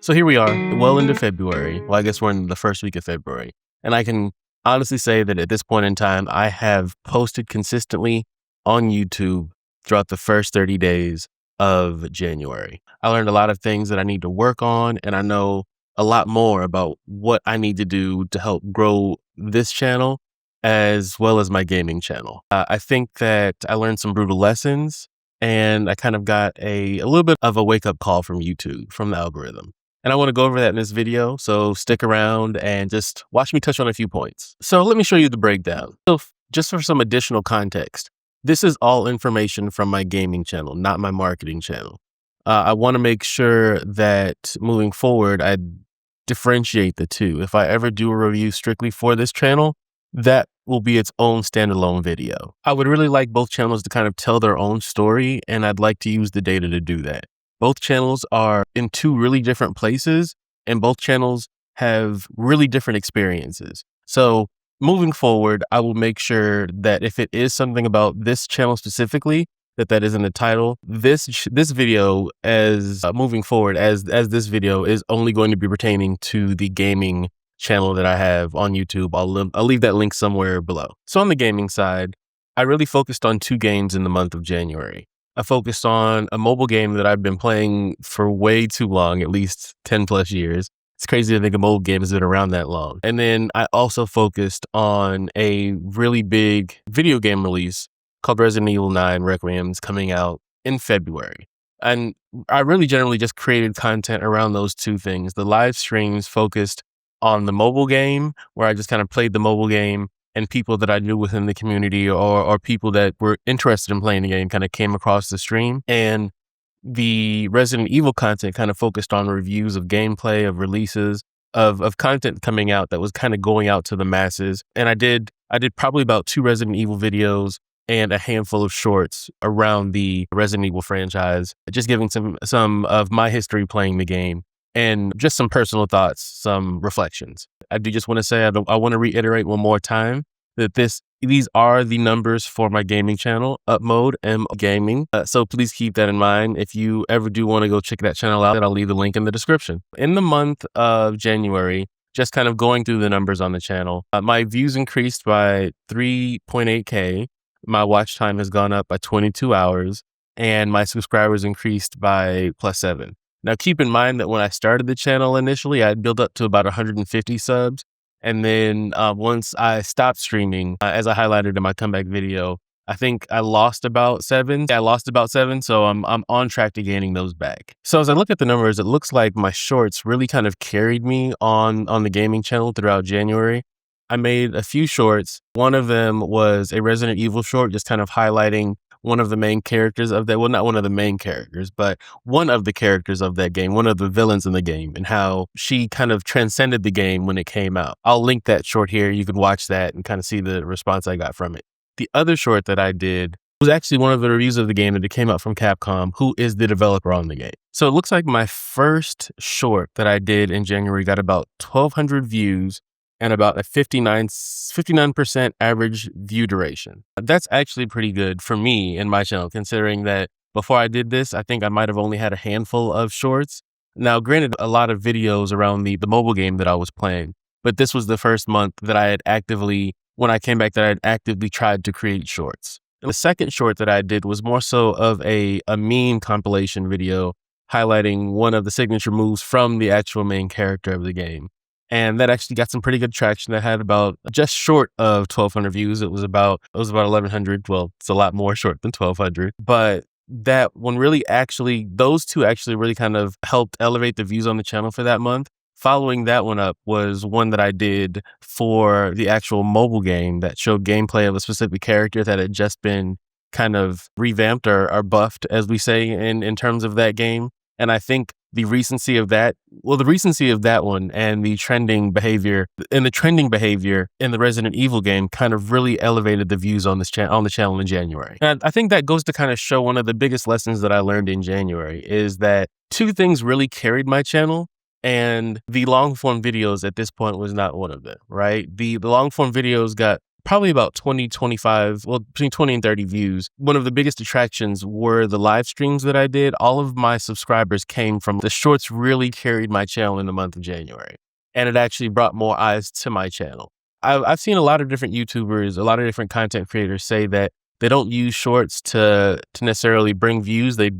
So here we are, well into February. Well, I guess we're in the first week of February. And I can honestly say that at this point in time, I have posted consistently on YouTube throughout the first 30 days of January. I learned a lot of things that I need to work on, and I know a lot more about what I need to do to help grow this channel as well as my gaming channel. I think that I learned some brutal lessons, and I kind of got a little bit of a wake-up call from YouTube, from the algorithm. And I want to go over that in this video, so stick around and just watch me touch on a few points. So let me show you the breakdown. So just for some additional context, this is all information from my gaming channel, not my marketing channel. I want to make sure that moving forward, I differentiate the two. If I ever do a review strictly for this channel, that will be its own standalone video. I would really like both channels to kind of tell their own story, and I'd like to use the data to do that. Both channels are in two really different places, and both channels have really different experiences. So moving forward, I will make sure that if it is something about this channel specifically, that is in the title. This video, as moving forward, as this video is only going to be pertaining to the gaming channel that I have on YouTube. I'll leave that link somewhere below. So on the gaming side, I really focused on two games in the month of January. I focused on a mobile game that I've been playing for way too long, at least 10 plus years. It's crazy to think a mobile game has been around that long. And then I also focused on a really big video game release called Resident Evil 9 Requiem's coming out in February. And I really generally just created content around those two things. The live streams focused on the mobile game, where I just kind of played the mobile game, and people that I knew within the community or people that were interested in playing the game kind of came across the stream. And the Resident Evil content kind of focused on reviews of gameplay, of releases, of content coming out that was kind of going out to the masses. And I did probably about 2 Resident Evil videos and a handful of shorts around the Resident Evil franchise, just giving some of my history playing the game and just some personal thoughts, some reflections. I do just want to say, I want to reiterate one more time that these are the numbers for my gaming channel, Upmode M Gaming. So please keep that in mind. If you ever do want to go check that channel out, I'll leave the link in the description. In the month of January, just kind of going through the numbers on the channel, my views increased by 3.8K. My watch time has gone up by 22 hours, and my subscribers increased by +7. Now, keep in mind that when I started the channel initially, I had built up to about 150 subs. And then once I stopped streaming, as I highlighted in my comeback video, I think I lost about 7. So I'm on track to gaining those back. So as I look at the numbers, it looks like my shorts really kind of carried me on the gaming channel throughout January. I made a few shorts. One of them was a Resident Evil short, just kind of highlighting one of the main characters of that. Well, not one of the main characters, but one of the characters of that game, one of the villains in the game, and how she kind of transcended the game when it came out. I'll link that short here. You can watch that and kind of see the response I got from it. The other short that I did was actually one of the reviews of the game that came out from Capcom, who is the developer on the game. So it looks like my first short that I did in January got about 1,200 views and about a 59% average view duration. That's actually pretty good for me and my channel, considering that before I did this, I think I might have only had a handful of shorts. Now, granted, a lot of videos around the mobile game that I was playing, but this was the first month that I had actively tried to create shorts. And the second short that I did was more so of a meme compilation video highlighting one of the signature moves from the actual main character of the game. And that actually got some pretty good traction. That had about just short of 1,200 views. It was about 1,100. Well, it's a lot more short than 1,200. But those two actually really kind of helped elevate the views on the channel for that month. Following that one up was one that I did for the actual mobile game that showed gameplay of a specific character that had just been kind of revamped or buffed, as we say in terms of that game. And I think the recency of that one and the trending behavior in the Resident Evil game kind of really elevated the views on the channel in January. And I think that goes to kind of show one of the biggest lessons that I learned in January is that two things really carried my channel, and the long form videos at this point was not one of them, right? The long form videos got probably about 20, 25, well, between 20 and 30 views. One of the biggest attractions were the live streams that I did. All of my subscribers came from the shorts really carried my channel in the month of January. And it actually brought more eyes to my channel. I've seen a lot of different YouTubers, a lot of different content creators say that they don't use shorts to necessarily bring views. They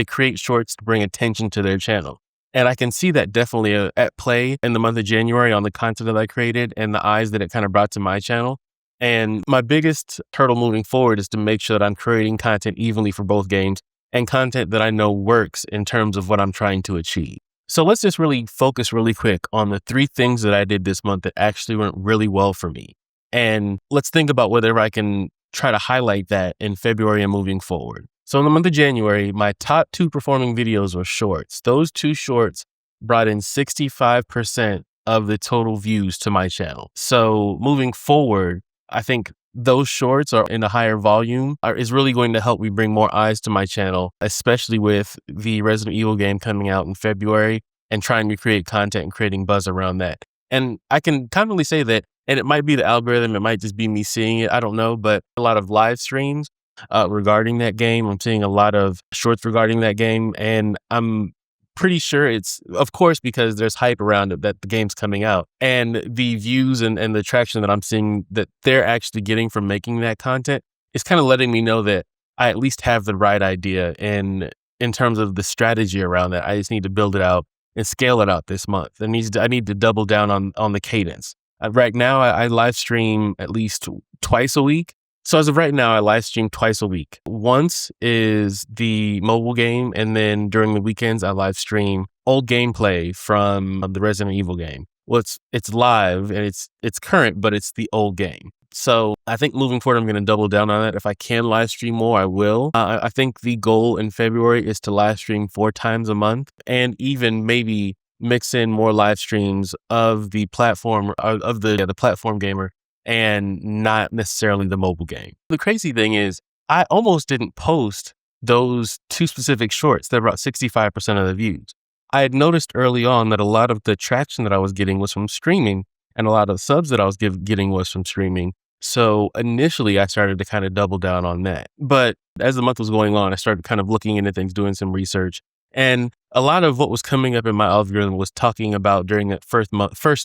create shorts to bring attention to their channel. And I can see that definitely at play in the month of January on the content that I created and the eyes that it kind of brought to my channel. And my biggest hurdle moving forward is to make sure that I'm creating content evenly for both games and content that I know works in terms of what I'm trying to achieve. So let's just really focus really quick on the 3 things that I did this month that actually went really well for me. And let's think about whether I can try to highlight that in February and moving forward. So in the month of January, my top 2 performing videos were shorts. Those 2 shorts brought in 65% of the total views to my channel. So moving forward, I think those shorts are in a higher volume is really going to help me bring more eyes to my channel, especially with the Resident Evil game coming out in February and trying to create content and creating buzz around that. And I can confidently say that, and it might be the algorithm, it might just be me seeing it, I don't know, but a lot of live streams regarding that game. I'm seeing a lot of shorts regarding that game, and I'm pretty sure it's, of course, because there's hype around it that the game's coming out, and the views and the traction that I'm seeing that they're actually getting from making that content is kind of letting me know that I at least have the right idea in terms of the strategy around that. I just need to build it out and scale it out this month. I need to double down on the cadence. Right now, I live stream at least twice a week. So as of right now, I live stream twice a week. Once is the mobile game, and then during the weekends, I live stream old gameplay from the Resident Evil game. Well, it's live and it's current, but it's the old game. So I think moving forward, I'm going to double down on that. If I can live stream more, I will. I think the goal in February is to live stream 4 times a month, and even maybe mix in more live streams of the platform of the platform gamer, and not necessarily the mobile game. The crazy thing is, I almost didn't post those 2 specific shorts that brought 65% of the views. I had noticed early on that a lot of the traction that I was getting was from streaming, and a lot of the subs that I was getting was from streaming. So initially, I started to kind of double down on that. But as the month was going on, I started kind of looking into things, doing some research. And a lot of what was coming up in my algorithm was talking about during that first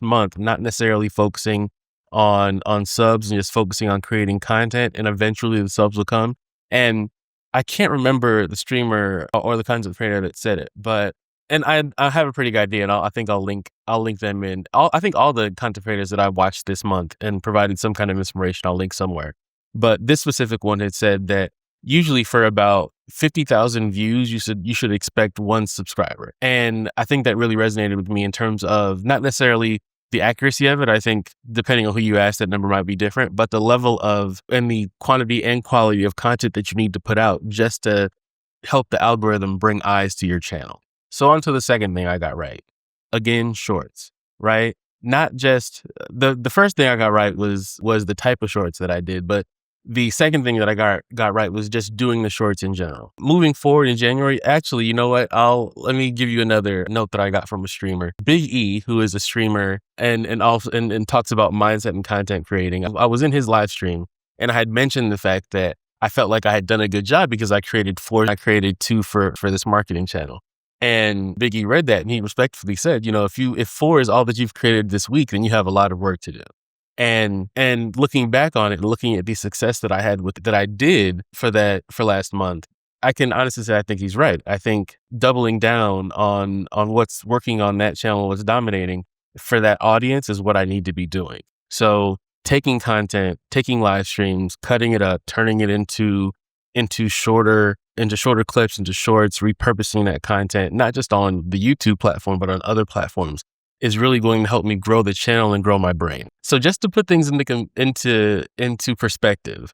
month, not necessarily focusing on subs and just focusing on creating content, and eventually the subs will come. And I can't remember the streamer or the content creator that said it, but I have a pretty good idea, and I think I'll link them in. I think all the content creators that I watched this month and provided some kind of inspiration, I'll link somewhere. But this specific one had said that usually for about 50,000 views, you should expect 1 subscriber. And I think that really resonated with me in terms of not necessarily the accuracy of it. I think depending on who you ask, that number might be different, but the level of and the quantity and quality of content that you need to put out just to help the algorithm bring eyes to your channel. So on to the second thing I got right. Again, shorts, right? Not just the first thing I got right was the type of shorts that I did, but the second thing that I got right was just doing the shorts in general. Moving forward in January, actually, you know what? Let me give you another note that I got from a streamer, Big E, who is a streamer and talks about mindset and content creating. I was in his live stream, and I had mentioned the fact that I felt like I had done a good job because I created 4. I created 2 for this marketing channel. And Big E read that, and he respectfully said, if 4 is all that you've created this week, then you have a lot of work to do. And looking back on it, looking at the success that I had that I did for last month, I can honestly say I think he's right. I think doubling down on what's working on that channel, what's dominating for that audience is what I need to be doing. So taking content, taking live streams, cutting it up, turning it into shorter clips, into shorts, repurposing that content, not just on the YouTube platform, but on other platforms, is really going to help me grow the channel and grow my brain. So just to put things into perspective,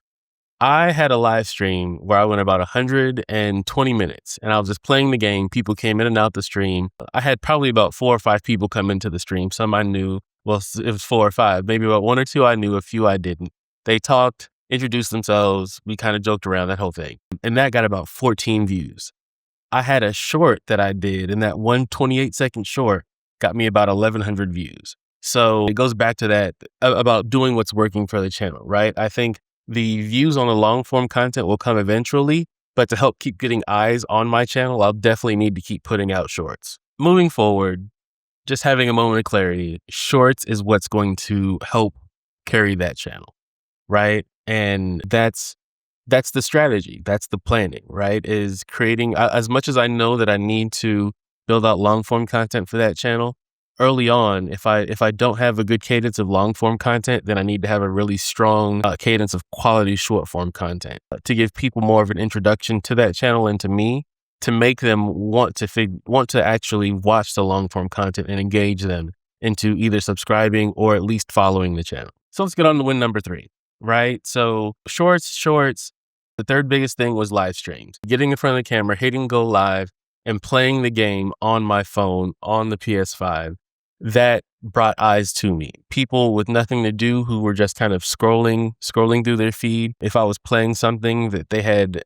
I had a live stream where I went about 120 minutes, and I was just playing the game. People came in and out the stream. I had probably about 4 or 5 people come into the stream. Some I knew. Well, it was 4 or 5. Maybe about 1 or 2 I knew, a few I didn't. They talked, introduced themselves. We kind of joked around, that whole thing. And that got about 14 views. I had a short that I did, and that 1 28-second short got me about 1,100 views. So it goes back to that about doing what's working for the channel, right? I think the views on the long form content will come eventually, but to help keep getting eyes on my channel, I'll definitely need to keep putting out shorts. Moving forward, just having a moment of clarity, shorts is what's going to help carry that channel, right? And that's the strategy. That's the planning, right? Is creating, as much as I know that I need to build out long form content for that channel, early on, if I don't have a good cadence of long form content, then I need to have a really strong cadence of quality short form content to give people more of an introduction to that channel and to me, to make them want to actually watch the long form content and engage them into either subscribing or at least following the channel. So let's get on to win number 3, right? So shorts. The third biggest thing was live streams. Getting in front of the camera, hitting go live, and playing the game on my phone, on the PS5. That brought eyes to me. People with nothing to do who were just kind of scrolling through their feed. If I was playing something that they had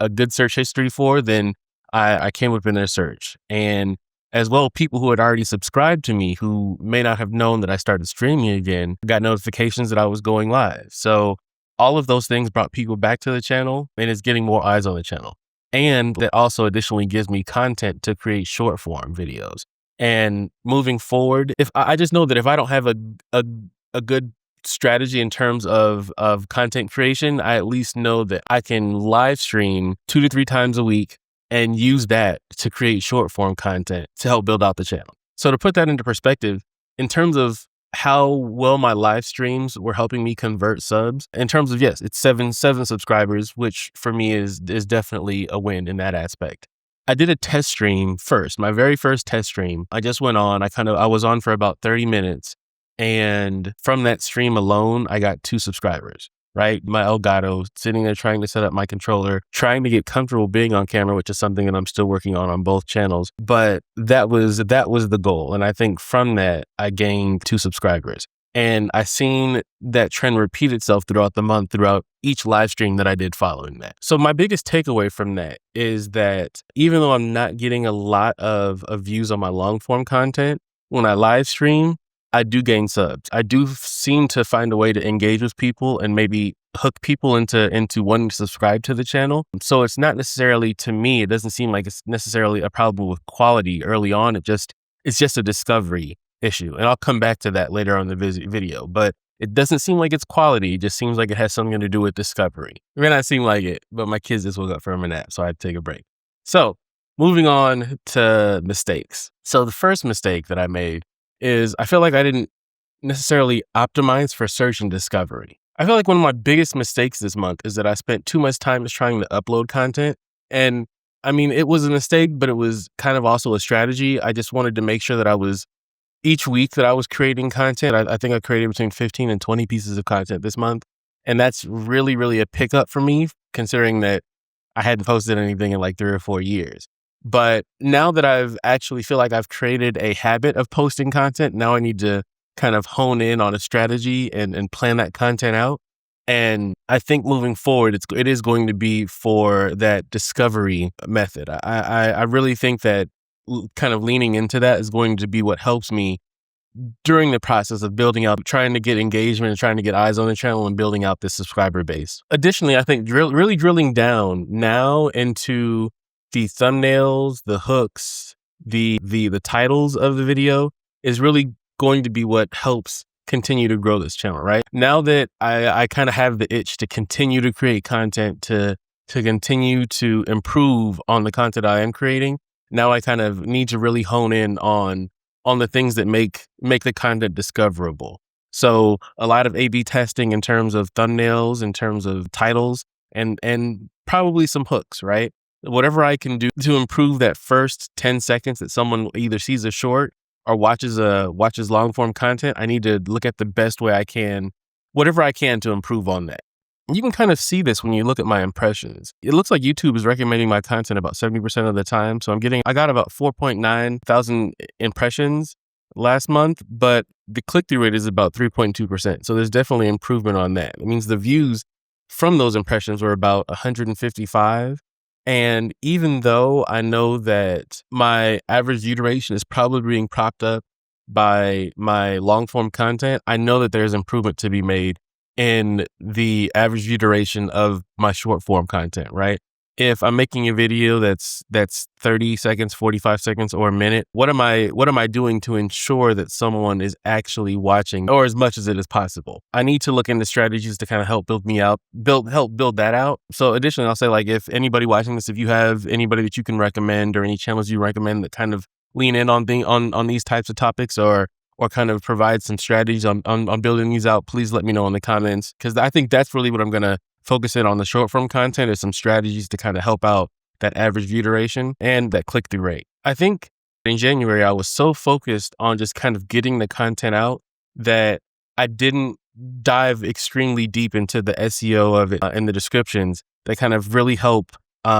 a good search history for, then I came up in their search. And as well, people who had already subscribed to me who may not have known that I started streaming again, got notifications that I was going live. So all of those things brought people back to the channel, and it's getting more eyes on the channel. And that also additionally gives me content to create short form videos. And moving forward, if I just know that if I don't have a good strategy in terms of content creation, I at least know that I can live stream 2 to 3 times a week and use that to create short form content to help build out the channel. So to put that into perspective, in terms of how well my live streams were helping me convert subs, in terms of, yes, it's seven subscribers, which for me is definitely a win in that aspect. I did a test stream first, my very first test stream. I just went on, I was on for about 30 minutes. And from that stream alone, I got 2 subscribers, right? My Elgato sitting there trying to set up my controller, trying to get comfortable being on camera, which is something that I'm still working on both channels. But that was the goal. And I think from that, I gained 2 subscribers. And I seen that trend repeat itself throughout the month, throughout each live stream that I did following that. So my biggest takeaway from that is that even though I'm not getting a lot of views on my long form content, when I live stream, I do gain subs. I do seem to find a way to engage with people and maybe hook people into wanting to subscribe to the channel. So it's not necessarily, to me, it doesn't seem like it's necessarily a problem with quality early on. It's just a discovery issue. And I'll come back to that later on in the video, but it doesn't seem like it's quality. It just seems like it has something to do with discovery. It may not seem like it, but my kids just woke up from a nap, so I had to take a break. So moving on to mistakes. So the first mistake that I made is I feel like I didn't necessarily optimize for search and discovery. I feel like one of my biggest mistakes this month is that I spent too much time just trying to upload content. And I mean, it was a mistake, but it was kind of also a strategy. I just wanted to make sure that each week that I was creating content, I think I created between 15 and 20 pieces of content this month. And that's really, really a pickup for me, considering that I hadn't posted anything in like 3 or 4 years. But now that I've actually feel like I've created a habit of posting content, now I need to kind of hone in on a strategy and plan that content out. And I think moving forward, it is going to be for that discovery method. I really think that kind of leaning into that is going to be what helps me during the process of building out, trying to get engagement and trying to get eyes on the channel and building out the subscriber base. Additionally, I think really drilling down now into the thumbnails, the hooks, the titles of the video is really going to be what helps continue to grow this channel, right? Now that I kind of have the itch to continue to create content, to continue to improve on the content I am creating, now I kind of need to really hone in on the things that make the content discoverable. So a lot of A/B testing in terms of thumbnails, in terms of titles, and probably some hooks, right? Whatever I can do to improve that first 10 seconds that someone either sees a short or watches long form content, I need to look at the best way I can, whatever I can to improve on that. You can kind of see this when you look at my impressions. It looks like YouTube is recommending my content about 70% of the time. So I got about 4.9 thousand impressions last month, but the click-through rate is about 3.2%. So there's definitely improvement on that. It means the views from those impressions were about 155. And even though I know that my average view duration is probably being propped up by my long form content, I know that there's improvement to be made in the average view duration of my short form content, right? If I'm making a video that's 30 seconds, 45 seconds, or a minute, what am I doing to ensure that someone is actually watching, or as much as it is possible? I need to look into strategies to kind of help help build that out. So additionally, I'll say, like, if anybody watching this, if you have anybody that you can recommend or any channels you recommend that kind of lean in on these types of topics, or kind of provide some strategies on building these out, please let me know in the comments, because I think that's really what I'm going to focus in on the short form content, is some strategies to kind of help out that average view duration and that click-through rate. I think in January, I was so focused on just kind of getting the content out that I didn't dive extremely deep into the SEO of it and the descriptions that kind of really help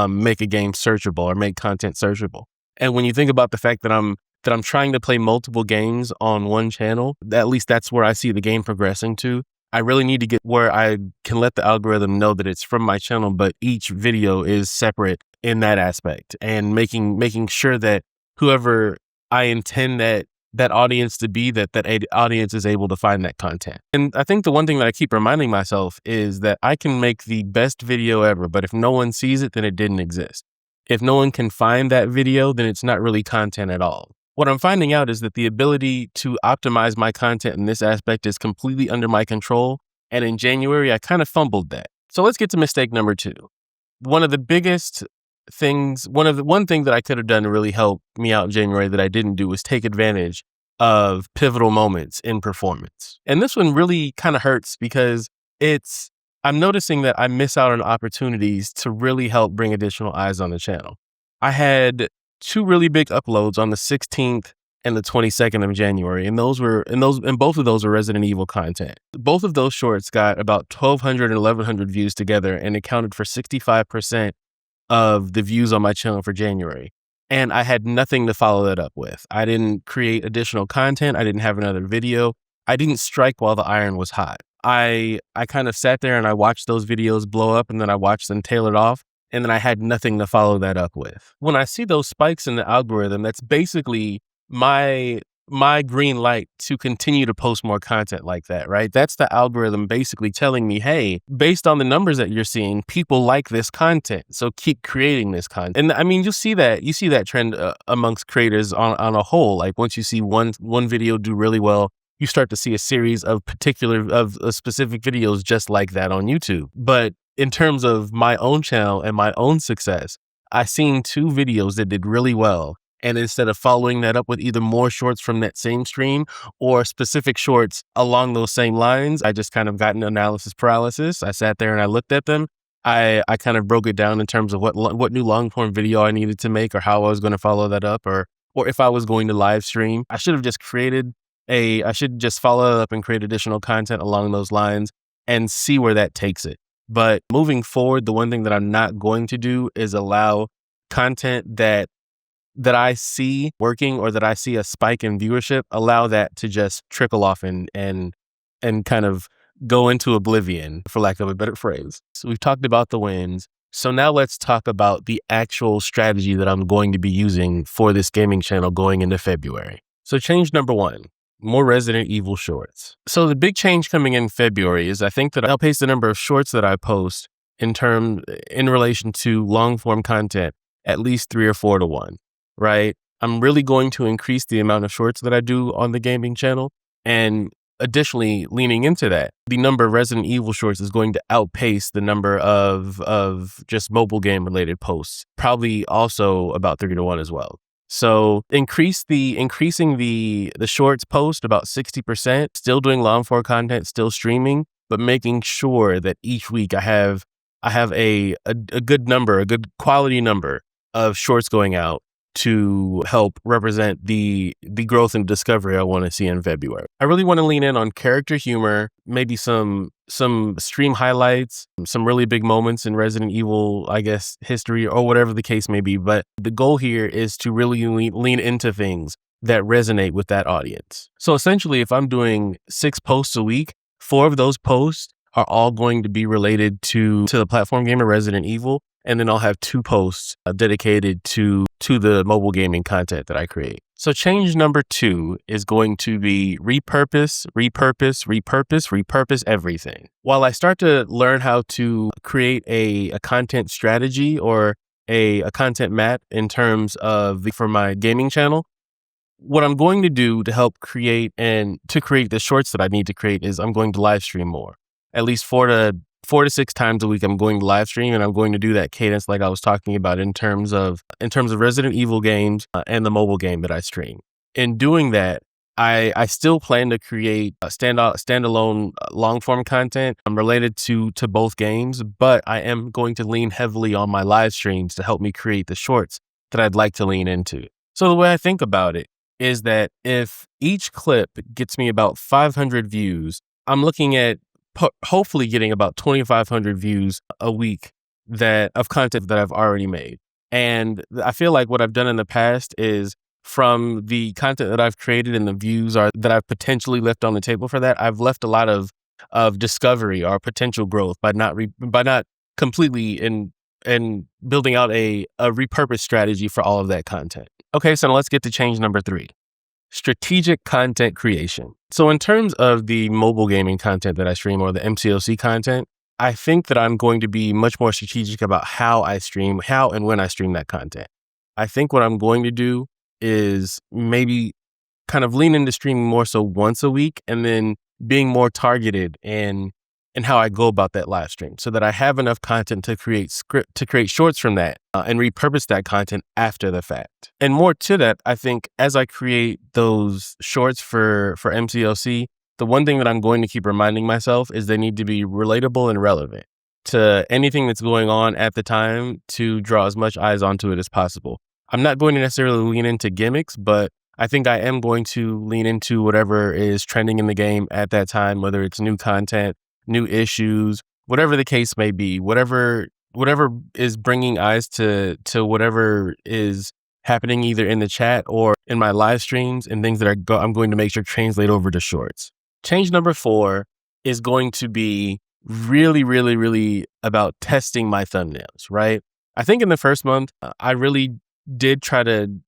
make a game searchable or make content searchable. And when you think about the fact that I'm trying to play multiple games on one channel, at least that's where I see the game progressing to. I really need to get where I can let the algorithm know that it's from my channel, but each video is separate in that aspect, and making sure that whoever I intend that audience to be, that audience is able to find that content. And I think the one thing that I keep reminding myself is that I can make the best video ever, but if no one sees it, then it didn't exist. If no one can find that video, then it's not really content at all. What I'm finding out is that the ability to optimize my content in this aspect is completely under my control. And in January, I kind of fumbled that. So let's get to mistake number 2. One of the biggest things, one thing that I could have done to really help me out in January that I didn't do was take advantage of pivotal moments in performance. And this one really kind of hurts because I'm noticing that I miss out on opportunities to really help bring additional eyes on the channel. I had 2 really big uploads on the 16th and the 22nd of January, and both of those were Resident Evil content. Both of those shorts got about 1,200 and 1,100 views together and accounted for 65% of the views on my channel for January. And I had nothing to follow that up with. I didn't create additional content. I didn't have another video. I didn't strike while the iron was hot. I kind of sat there and I watched those videos blow up, and then I watched them tail it off. And then I had nothing to follow that up with. When I see those spikes in the algorithm, that's basically my green light to continue to post more content like that, right? That's the algorithm basically telling me, hey, based on the numbers that you're seeing, people like this content, so keep creating this content. And I mean, you see that trend amongst creators on a whole. Like, once you see one video do really well, you start to see a series of specific videos just like that on YouTube. But in terms of my own channel and my own success, I seen 2 videos that did really well. And instead of following that up with either more shorts from that same stream or specific shorts along those same lines, I just kind of got an analysis paralysis. I sat there and I looked at them. I kind of broke it down in terms of what new long form video I needed to make, or how I was going to follow that up, or if I was going to live stream. I should just follow it up and create additional content along those lines and see where that takes it. But moving forward, the one thing that I'm not going to do is allow content that I see working, or that I see a spike in viewership, allow that to just trickle off and kind of go into oblivion, for lack of a better phrase. So we've talked about the wins. So now let's talk about the actual strategy that I'm going to be using for this gaming channel going into February. So change number 1. More Resident Evil shorts. So the big change coming in February is I think that I'll pace the number of shorts that I post in relation to long form content at least 3 or 4 to 1, right? I'm really going to increase the amount of shorts that I do on the gaming channel. And additionally, leaning into that, the number of Resident Evil shorts is going to outpace the number of just mobile game related posts, probably also about 3 to 1 as well. So increasing the shorts post about 60%, still doing long form content, still streaming, but making sure that each week I have a good number, a good quality number of shorts going out to help represent the growth and discovery I want to see in February. I really want to lean in on character humor, maybe some stream highlights, some really big moments in Resident Evil, I guess, history, or whatever the case may be. But the goal here is to really lean into things that resonate with that audience. So essentially, if I'm doing 6 posts a week, 4 of those posts are all going to be related to the platform game of Resident Evil. And then I'll have 2 posts dedicated to the mobile gaming content that I create. So change number 2 is going to be repurpose, repurpose, repurpose, repurpose everything. While I start to learn how to create a content strategy or a content map in terms of for my gaming channel, what I'm going to do to help create the shorts that I need to create is I'm going to live stream more. At least 4 to 6 times a week, I'm going to live stream, and I'm going to do that cadence like I was talking about in terms of Resident Evil games and the mobile game that I stream. In doing that, I still plan to create standalone long form content related to both games, but I am going to lean heavily on my live streams to help me create the shorts that I'd like to lean into. So the way I think about it is that if each clip gets me about 500 views, I'm looking at hopefully getting about 2,500 views a week of content that I've already made. And I feel like what I've done in the past is, from the content that I've created and the views that I've potentially left on the table for that, I've left a lot of discovery or potential growth by not completely and building out a repurpose strategy for all of that content. Okay, so now let's get to change number 3. Strategic content creation. So in terms of the mobile gaming content that I stream or the MCoC content, I think that I'm going to be much more strategic about how and when I stream that content. I think what I'm going to do is maybe kind of lean into streaming more so once a week, and then being more targeted in how I go about that live stream, so that I have enough content to create shorts from that and repurpose that content after the fact. And more to that, I think as I create those shorts for MCoC, the one thing that I'm going to keep reminding myself is they need to be relatable and relevant to anything that's going on at the time, to draw as much eyes onto it as possible. I'm not going to necessarily lean into gimmicks, but I think I am going to lean into whatever is trending in the game at that time, whether it's new content, new issues, whatever the case may be, whatever is bringing eyes to whatever is happening either in the chat or in my live streams, and things that I'm going to make sure translate over to shorts. Change number 4 is going to be really, really, really about testing my thumbnails, right? I think in the first month, I really did try to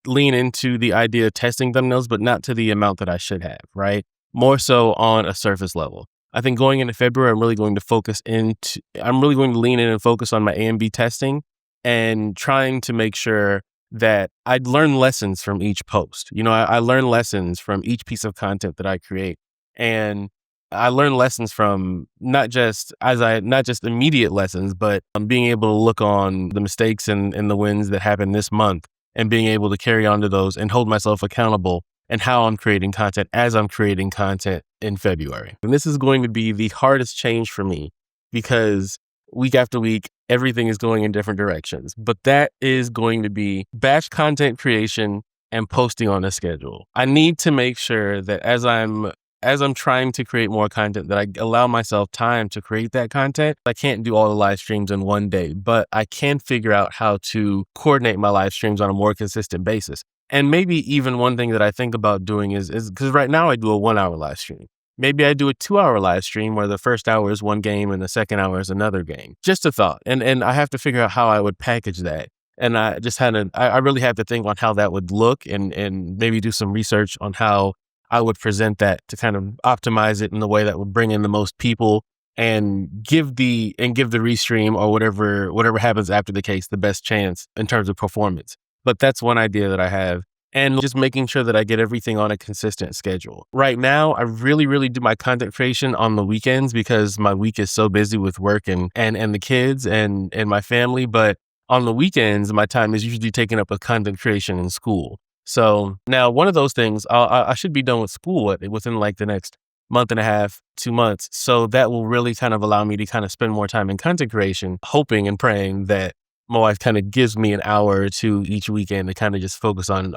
lean into the idea of testing thumbnails, but not to the amount that I should have, right? More so on a surface level. I think going into February, I'm really going to lean in and focus on my A/B testing and trying to make sure that I learn lessons from each post. I learn lessons from each piece of content that I create, and I learn lessons from not just immediate lessons, but being able to look on the mistakes and the wins that happened this month, and being able to carry on to those and hold myself accountable, and how I'm creating content as I'm creating content in February. And this is going to be the hardest change for me, because week after week, everything is going in different directions. But that is going to be batch content creation and posting on a schedule. I need to make sure that as I'm trying to create more content, that I allow myself time to create that content. I can't do all the live streams in one day, but I can figure out how to coordinate my live streams on a more consistent basis. And maybe even one thing that I think about doing is because right now I do a 1-hour live stream. Maybe I do a 2-hour live stream where the first hour is one game and the second hour is another game. Just a thought. And I have to figure out how I would package that. And I really have to think on how that would look, and maybe do some research on how I would present that to kind of optimize it in the way that would bring in the most people and give the restream or whatever happens after the case the best chance in terms of performance. But that's one idea that I have, and just making sure that I get everything on a consistent schedule. Right now, I really, really do my content creation on the weekends, because my week is so busy with work and the kids and my family. But on the weekends, my time is usually taken up with content creation in school. So now one of those things, I should be done with school within like the next month and a half, 2 months. So that will really kind of allow me to kind of spend more time in content creation, hoping and praying that my wife kind of gives me an hour or two each weekend to kind of just focus on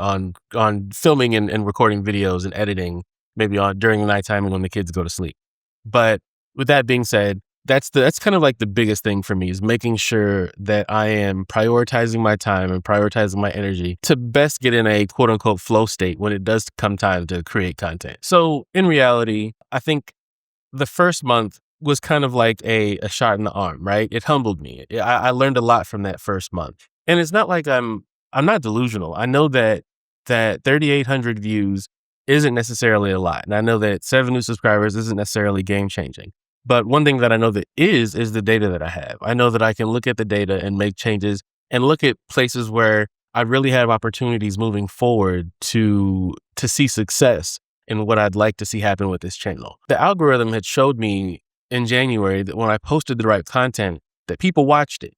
filming and recording videos and editing, maybe during the nighttime and when the kids go to sleep. But with that being said, that's kind of like the biggest thing for me, is making sure that I am prioritizing my time and prioritizing my energy to best get in a quote unquote flow state when it does come time to create content. So in reality, I think the first month was kind of like a shot in the arm, right? It humbled me. I learned a lot from that first month. And it's not like I'm not delusional. I know that that 3,800 views isn't necessarily a lot. And I know that 7 new subscribers isn't necessarily game changing. But one thing that I know that is the data that I have. I know that I can look at the data and make changes and look at places where I really have opportunities moving forward to see success in what I'd like to see happen with this channel. The algorithm had showed me in January that when I posted the right content, that people watched it.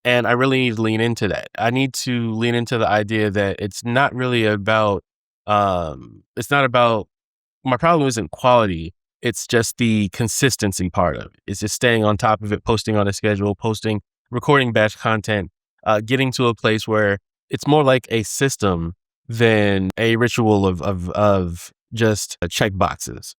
And I really need to lean into that. I need to lean into the idea that it's not really about, my problem isn't quality. It's just the consistency part of it. It's just staying on top of it, posting on a schedule, recording batch content, getting to a place where it's more like a system than a ritual of just check boxes.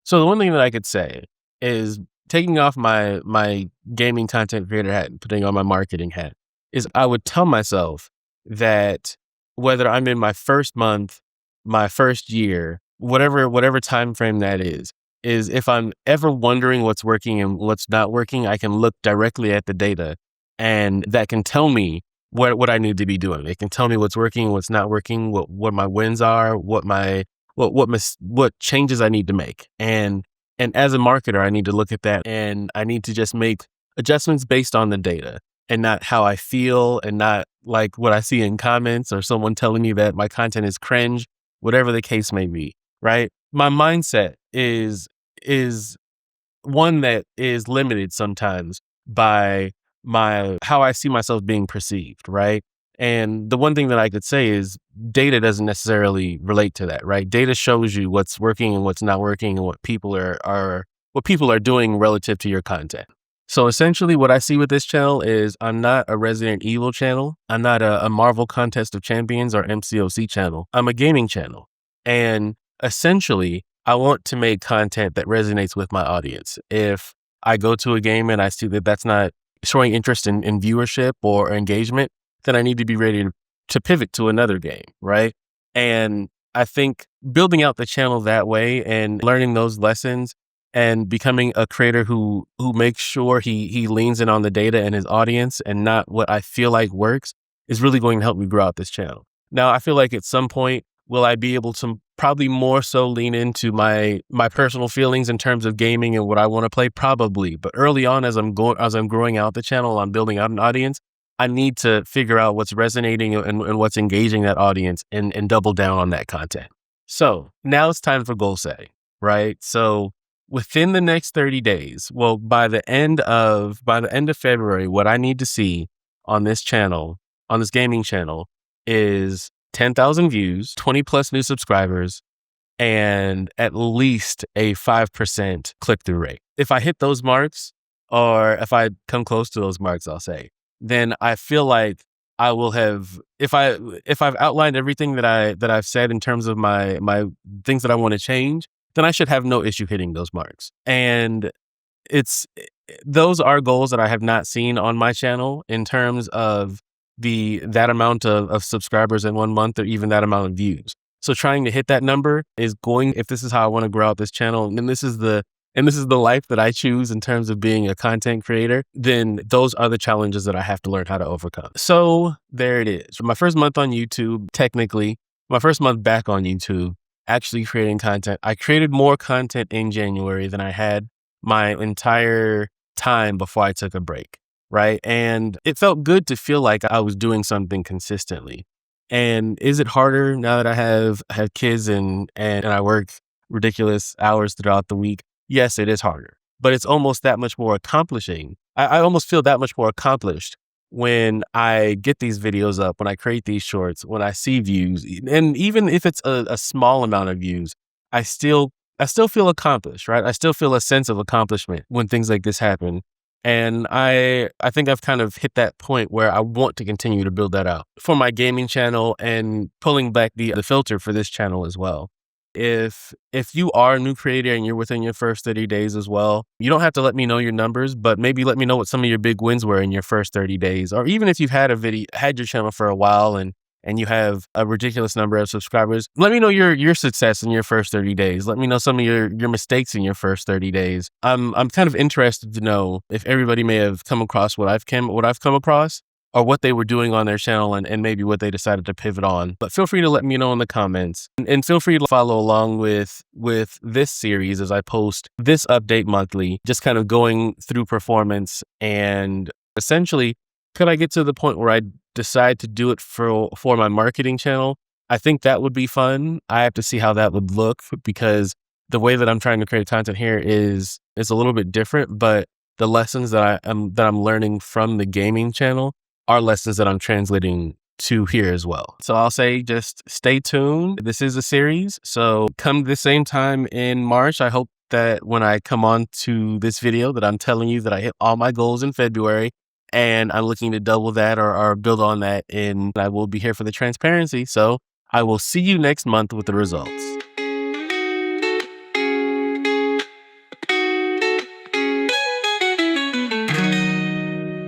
So the one thing that I could say is taking off my gaming content creator hat and putting on my marketing hat is I would tell myself that whether I'm in my first month, my first year, whatever time frame that is if I'm ever wondering what's working and what's not working, I can look directly at the data and that can tell me what I need to be doing. It can tell me what's working, what's not working, what my wins are, what changes I need to make. And as a marketer, I need to look at that and I need to just make adjustments based on the data and not how I feel and not like what I see in comments or someone telling me that my content is cringe, whatever the case may be, right? My mindset is one that is limited sometimes by how I see myself being perceived, right? And the one thing that I could say is data doesn't necessarily relate to that, right? Data shows you what's working and what's not working and what people are doing relative to your content. So essentially what I see with this channel is I'm not a Resident Evil channel. I'm not a Marvel Contest of Champions or MCoC channel. I'm a gaming channel. And essentially I want to make content that resonates with my audience. If I go to a game and I see that that's not showing interest in viewership or engagement, then I need to be ready to pivot to another game, right? And I think building out the channel that way and learning those lessons and becoming a creator who makes sure he leans in on the data and his audience and not what I feel like works is really going to help me grow out this channel. Now, I feel like at some point, will I be able to probably more so lean into my personal feelings in terms of gaming and what I want to play? Probably. But early on, as I'm growing out the channel, I'm building out an audience, I need to figure out what's resonating and what's engaging that audience and double down on that content. So now it's time for goal setting, right? So within the next 30 days, well, by the end of February, what I need to see on this channel, on this gaming channel, is 10,000 views, 20 plus new subscribers, and at least a 5% click-through rate. If I hit those marks, or if I come close to those marks, I'll say, then I feel like I will have, if I've outlined everything that I've said in terms of my things that I want to change, then I should have no issue hitting those marks. And those are goals that I have not seen on my channel in terms of that amount of subscribers in 1 month or even that amount of views. So trying to hit that number if this is how I want to grow out this channel, and this is the life that I choose in terms of being a content creator, then those are the challenges that I have to learn how to overcome. So there it is. My first month on YouTube, technically, my first month back on YouTube, actually creating content. I created more content in January than I had my entire time before I took a break, right? And it felt good to feel like I was doing something consistently. And is it harder now that I have kids and I work ridiculous hours throughout the week? Yes, it is harder, but it's almost that much more accomplishing. I almost feel that much more accomplished when I get these videos up, when I create these shorts, when I see views, and even if it's a small amount of views, I still feel accomplished, right? I still feel a sense of accomplishment when things like this happen. And I think I've kind of hit that point where I want to continue to build that out for my gaming channel and pulling back the filter for this channel as well. If you are a new creator and you're within your first 30 days as well, you don't have to let me know your numbers, but maybe let me know what some of your big wins were in your first 30 days. Or even if you've had your channel for a while and you have a ridiculous number of subscribers, let me know your success in your first 30 days. Let me know some of your mistakes in your first 30 days. I'm kind of interested to know if everybody may have come across what I've come across. or what they were doing on their channel and maybe what they decided to pivot on. But feel free to let me know in the comments, and feel free to follow along with this series as I post this update monthly, just kind of going through performance. And essentially, could I get to the point where I decide to do it for my marketing channel? I think that would be fun. I have to see how that would look, because the way that I'm trying to create content here is a little bit different, but the lessons that I'm learning from the gaming channel are lessons that I'm translating to here as well. So I'll say just stay tuned. This is a series. So come the same time in March, I hope that when I come on to this video that I'm telling you that I hit all my goals in February, and I'm looking to double that or build on that, and I will be here for the transparency. So I will see you next month with the results.